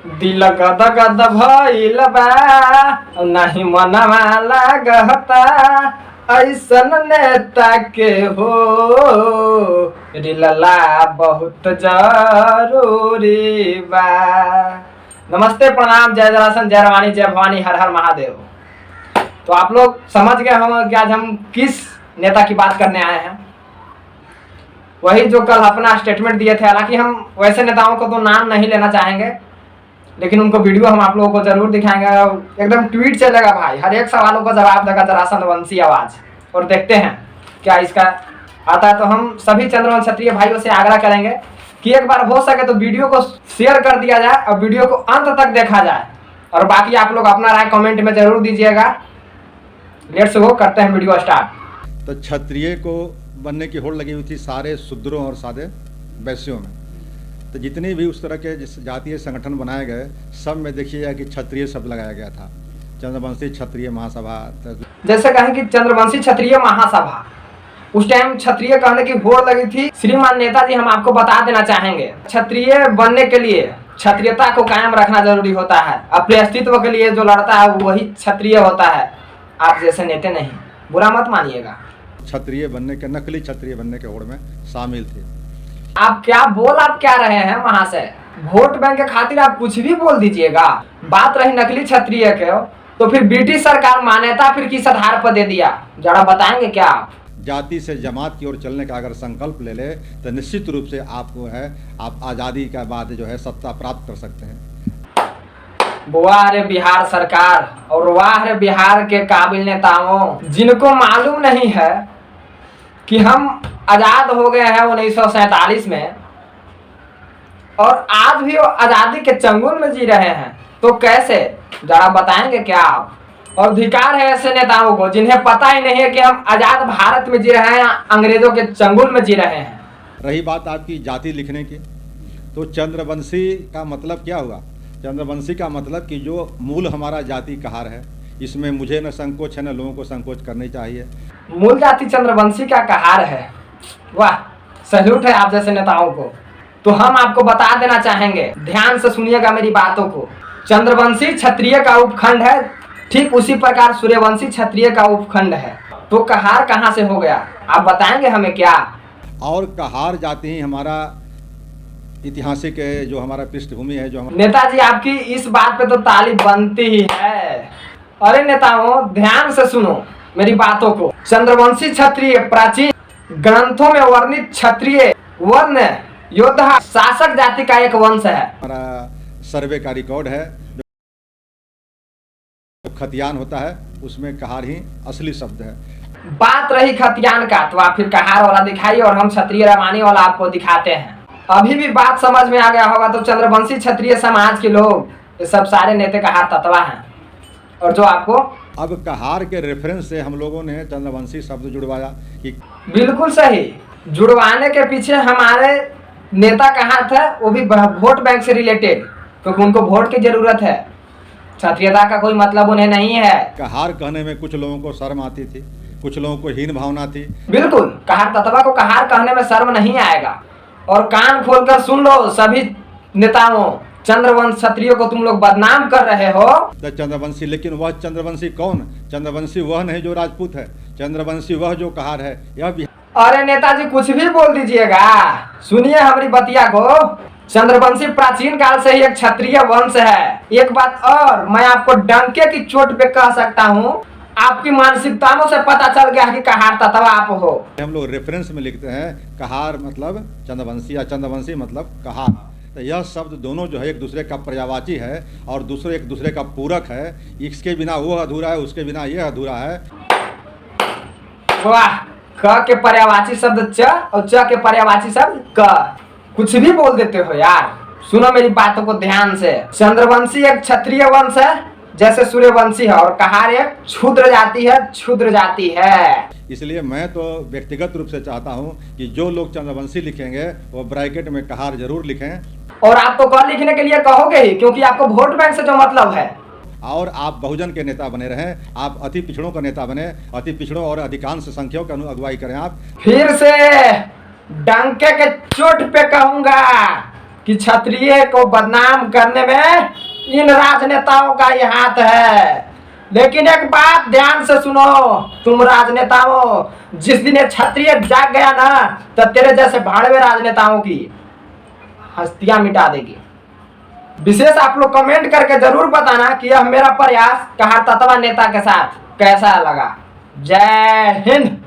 दिल गद गद भइल बा नहीं मनवा लागता ऐसन नेता के हो रिलला बहुत जरूरी बा। नमस्ते प्रणाम जय जरासन जय रवानी जय भवानी हर हर महादेव। तो आप लोग समझ गए होंगे कि आज हम किस नेता की बात करने आए हैं। वही जो कल अपना स्टेटमेंट दिए थे। हालांकि हम वैसे नेताओं को तो नाम नहीं लेना चाहेंगे, लेकिन उनको वीडियो हम आप लोगों को जरूर दिखाएंगे। एकदम ट्वीट चलेगा भाई, हर एक सवालों का जवाब देगा जरासन वंशी आवाज। और देखते हैं क्या इसका आता है। तो हम सभी चंद्रवंश क्षत्रिय भाइयों से आग्रह करेंगे कि एक बार हो सके तो वीडियो को शेयर कर दिया जाए और वीडियो को अंत तक देखा जाए। और बाकी आप लोग अपना राय कमेंट में जरूर दीजिएगा। लेट्स गो, करते हैं वीडियो स्टार्ट। तो क्षत्रिय को बनने की होड़ लगी हुई थी सारे शूद्रों और सादे वैश्यों में। तो जितने भी उस तरह के जातीय संगठन बनाए गए सब में देखिएगा कि क्षत्रिय शब्द लगाया गया था। चंद्रवंशी क्षत्रिय महासभा, जैसे कहें कि चंद्रवंशी क्षत्रिय महासभा, उस टाइम क्षत्रिय कहने की होड़ लगी थी। श्रीमान नेताजी हम आपको बता देना चाहेंगे, क्षत्रिय बनने के लिए क्षत्रियता को कायम रखना जरूरी होता है। अपने अस्तित्व के लिए जो लड़ता है वही क्षत्रिय होता है, आप जैसे नेता नहीं। बुरा मत मानिएगा। क्षत्रिय बनने के, नकली क्षत्रिय बनने के होड़ में शामिल थे। आप क्या रहे हैं वहां से? वोट बैंक के खातिर आप कुछ भी बोल दीजिएगा। बात रही नकली क्षत्रिय के, तो फिर ब्रिटिश सरकार मान्यता फिर किस आधार पर दे दिया, जरा बताएंगे क्या आप? जाति से जमात की ओर चलने का अगर संकल्प ले ले तो निश्चित रूप से आपको है आप आज़ादी के बाद जो है सत्ता प्राप्त कर सकते हैं। वाह रे बिहार सरकार और वाह रे बिहार के काबिल नेताओं, जिनको मालूम नहीं है कि हम आजाद हो गए हैं 1947 में और आज भी वो आजादी के चंगुल में जी रहे हैं। तो कैसे, जरा बताएंगे क्या आप? और अधिकार है ऐसे नेताओं को जिन्हें पता ही नहीं है कि हम आजाद भारत में जी रहे हैं, अंग्रेजों के चंगुल में जी रहे हैं। रही बात आपकी जाति लिखने की, तो चंद्रवंशी का मतलब क्या हुआ? चंद्रवंशी का मतलब कि जो मूल हमारा जाति कहार है, इसमें मुझे न संकोच है न लोगों को संकोच करनी चाहिए। मूल जाति चंद्रवंशी का कहार है। वाह, सैल्यूट है आप जैसे नेताओं को। तो हम आपको बता देना चाहेंगे, ध्यान से सुनिएगा मेरी बातों को। चंद्रवंशी क्षत्रिय का उपखंड है, ठीक उसी प्रकार सूर्यवंशी क्षत्रिय का उपखंड है। तो कहार कहाँ से हो गया, आप बताएंगे हमें क्या? और कहार जाति ही हमारा ऐतिहासिक जो हमारा पृष्ठभूमि है, जो नेताजी आपकी इस बात पे तो ताली बनती ही है। अरे नेताओं, ध्यान से सुनो मेरी बातों को। चंद्रवंशी क्षत्रिय प्राचीन ग्रंथों में वर्णित क्षत्रिय वर्ण योद्धा शासक जाति का एक वंश है। हमारा सर्वे का रिकॉर्ड है, जो खतियान होता है उसमें कहार ही असली शब्द है। बात रही खतियान का, तो आप फिर कहार वाला दिखाइए और हम क्षत्रिय रामानी वाला आपको दिखाते हैं। अभी भी बात समझ में आ गया होगा। तो चंद्रवंशी क्षत्रिय समाज के लोग ये सब सारे नेते कहार तत्वा हैं। और जो आपको अब कहार के रेफरेंस से हम लोगों ने चंद्रवंशी शब्द जुड़वाया कि बिल्कुल सही। जुड़वाने के पीछे हमारे नेता कहाँ थे, वो भी वोट बैंक से रिलेटेड, क्योंकि उनको वोट की जरूरत है। क्षत्रियता का कोई मतलब उन्हें नहीं है। कहार कहने में कुछ लोगों को शर्म आती थी, कुछ लोगों को हीन भावना थी। बिल्कुल, कहार तत्वा को कहार कहने में शर्म नहीं आएगा। और कान खोलकर सुन लो सभी नेताओं, चंद्रवंश क्षत्रियों को तुम लोग बदनाम कर रहे हो। चंद्रवंशी, लेकिन वह चंद्रवंशी कौन? चंद्रवंशी वह नहीं जो राजपूत है, चंद्रवंशी वह जो कहार है। यह भी अरे नेताजी कुछ भी बोल दीजिएगा, सुनिए हमारी बतिया को। चंद्रवंशी प्राचीन काल से ही एक क्षत्रिय वंश है। एक बात और मैं आपको डंके की चोट पे कह सकता हूँ, आपकी मानसिकताओं से पता चल गया कि कहार तत्वा आप हो। हम लोग रेफरेंस में लिखते हैं कहार मतलब चंद्रवंशी या चंद्रवंशी मतलब कहार। तो यह शब्द दोनों जो है एक दूसरे का पर्यायवाची है और दूसरे एक दूसरे का पूरक है। इसके बिना वो अधूरा है, उसके बिना यह अधूरा है। वाह, क के पर्यायवाची शब्द च और च के पर्यायवाची शब्द क, कुछ भी बोल देते हो यार। सुनो मेरी बातों को ध्यान से। चंद्रवंशी एक क्षत्रिय वंश है जैसे सूर्यवंशी है, और कहार एक क्षुद्र जाति है, क्षुद्र जाति है। इसलिए मैं तो व्यक्तिगत रूप से चाहता हूं कि जो लोग चंद्रवंशी लिखेंगे वो ब्रैकेट में कहार जरूर लिखें। और आप तो क लिखने के लिए कहोगे ही, क्योंकि आपको वोट बैंक से जो मतलब है। और आप बहुजन के नेता बने रहें, आप अति पिछड़ों का नेता बने, अति पिछड़ों और अधिकांश संख्याओं की अगुवाई करें। आप फिर से डंके के चोट पे कहूंगा कि क्षत्रिय को बदनाम करने में इन राजनेताओं का ही हाथ है। लेकिन एक बात ध्यान से सुनो, तुम राजनेताओं, जिस दिन ये क्षत्रिय जाग गया ना, तो तेरे जैसे भाड़वे राजनेताओं की हस्तियां मिटा देगी। विशेष आप लोग कमेंट करके जरूर बताना कि यह मेरा प्रयास कहारतत्वा नेता के साथ कैसा लगा। जय हिंद।